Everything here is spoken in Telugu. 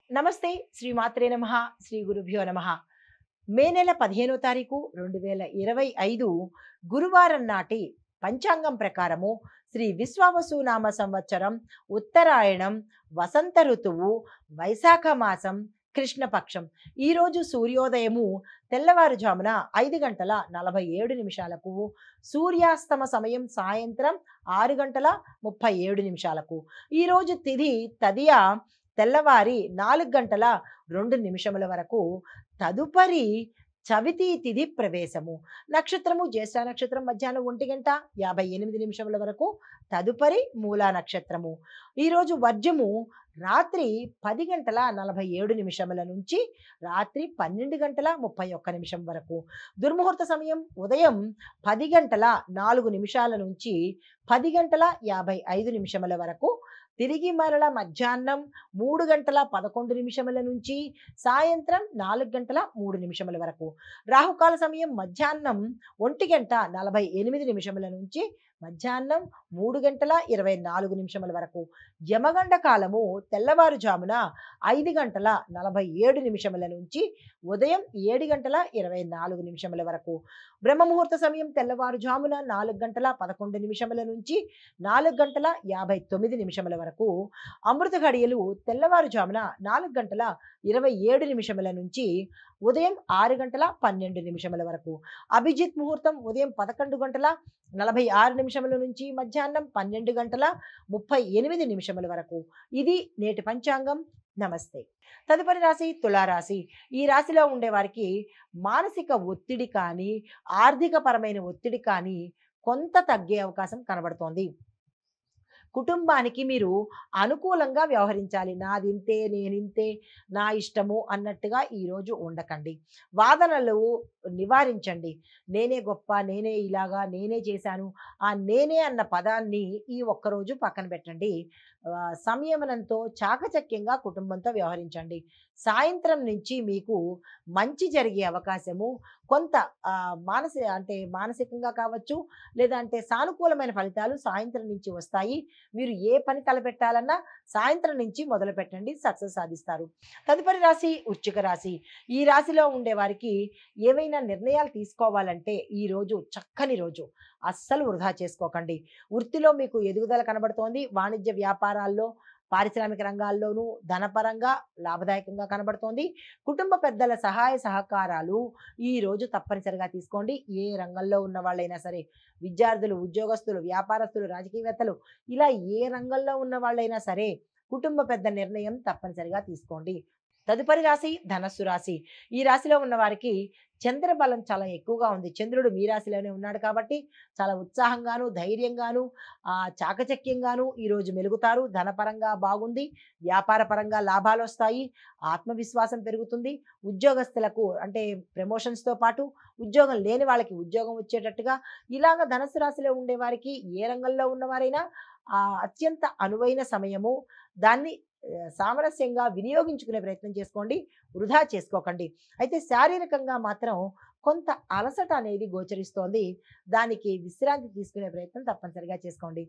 నమస్తే శ్రీ మాత్రే నమః శ్రీ గురుభ్యో నమః మే నెల 15వ తారీఖు 2025 గురువారం నాటి పంచాంగం ప్రకారము శ్రీ విశ్వావసు నామ సంవత్సరం ఉత్తరాయణం వసంత ఋతువు వైశాఖ మాసం కృష్ణపక్షం ఈ రోజు సూర్యోదయము తెల్లవారుజామున 5:47 సూర్యాస్తమ సమయం సాయంత్రం 6:37 ఈ రోజు తిథి తదియ తెల్లవారి 4:02 వరకు తదుపరి చవితి తిథి ప్రవేశము నక్షత్రము జ్యేష్ఠ నక్షత్రం మధ్యాహ్నం 1:58 వరకు తదుపరి మూలా నక్షత్రము ఈరోజు వర్జము రాత్రి 10:47 నుంచి రాత్రి 12:31 వరకు దుర్ముహూర్త సమయం ఉదయం 10:04 నుంచి 10:55 వరకు తిరిగి మరల మధ్యాహ్నం 3:11 నుంచి సాయంత్రం 4:03 వరకు రాహుకాల సమయం మధ్యాహ్నం 1:48 నుంచి మధ్యాహ్నం 3:24 వరకు యమగండ కాలము తెల్లవారుజామున 5:47 నుంచి ఉదయం 7:24 వరకు బ్రహ్మముహూర్త సమయం తెల్లవారుజామున 4:11 నుంచి 4:59 వరకు అమృత ఘడియలు తెల్లవారుజామున 4:27 నుంచి ఉదయం 6:12 వరకు అభిజిత్ ముహూర్తం ఉదయం 11:46 నుంచి మధ్యాహ్నం 12:38 వరకు ఇది నేటి పంచాంగం. నమస్తే. తదుపరి రాశి తులారాశి. ఈ రాశిలో ఉండే వారికి మానసిక ఒత్తిడి కానీ ఆర్థిక పరమైన ఒత్తిడి కానీ కొంత తగ్గే అవకాశం కనబడుతోంది. కుటుంబానికి మీరు అనుకూలంగా వ్యవహరించాలి. నాదింతే నేనింతే నా ఇష్టము అన్నట్టుగా ఈరోజు ఉండకండి. వాదనలు నివారించండి. నేనే గొప్ప, నేనే ఇలాగా, నేనే చేశాను, ఆ నేనే అన్న పదాన్ని ఈ ఒక్కరోజు పక్కన పెట్టండి. సంయమనంతో చాకచక్యంగా కుటుంబంతో వ్యవహరించండి. సాయంత్రం నుంచి మీకు మంచి జరిగే అవకాశము కొంత మానసికంగా కావచ్చు, లేదంటే సానుకూలమైన ఫలితాలు సాయంత్రం నుంచి వస్తాయి. మీరు ఏ పని తలపెట్టాలన్నా సాయంత్రం నుంచి మొదలు పెట్టండి, సక్సెస్ సాధిస్తారు. తదుపరి రాశి వృశ్చిక రాశి. ఈ రాశిలో ఉండే వారికి ఏవైనా నిర్ణయాలు తీసుకోవాలంటే ఈ రోజు చక్కని రోజు. అస్సలు వృధా చేసుకోకండి. వృత్తిలో మీకు ఎదుగుదల కనబడుతోంది. వాణిజ్య వ్యాపారాల్లో, పారిశ్రామిక రంగాల్లోనూ ధనపరంగా లాభదాయకంగా కనబడుతోంది. కుటుంబ పెద్దల సహాయ సహకారాలు ఈ రోజు తప్పనిసరిగా తీసుకోండి. ఏ రంగంలో ఉన్న వాళ్ళైనా సరే, విద్యార్థులు, ఉద్యోగస్తులు, వ్యాపారస్తులు, రాజకీయవేత్తలు, ఇలా ఏ రంగంలో ఉన్న వాళ్ళైనా సరే కుటుంబ పెద్ద నిర్ణయం తప్పనిసరిగా తీసుకోండి. తదుపరి రాశి ధనస్సు రాశి. ఈ రాశిలో ఉన్న వారికి చంద్రబలం చాలా ఎక్కువగా ఉంది. చంద్రుడు మీ రాశిలోనే ఉన్నాడు కాబట్టి చాలా ఉత్సాహంగాను, ధైర్యంగాను, చాకచక్యంగాను ఈరోజు మెలుగుతారు. ధనపరంగా బాగుంది. వ్యాపార పరంగా లాభాలు వస్తాయి. ఆత్మవిశ్వాసం పెరుగుతుంది. ఉద్యోగస్తులకు అంటే ప్రమోషన్స్తో పాటు ఉద్యోగం లేని వాళ్ళకి ఉద్యోగం వచ్చేటట్టుగా ఇలాగ ధనస్సు రాశిలో ఉండే వారికి ఏ రంగంలో ఉన్నవారైనా అత్యంత అనువైన సమయము. దాన్ని సామరస్యంగా వినియోగించుకునే ప్రయత్నం చేసుకోండి. వృధా చేసుకోకండి. అయితే శారీరకంగా మాత్రం కొంత అలసట అనేది గోచరిస్తోంది. దానికి విశ్రాంతి తీసుకునే ప్రయత్నం తప్పనిసరిగా చేసుకోండి.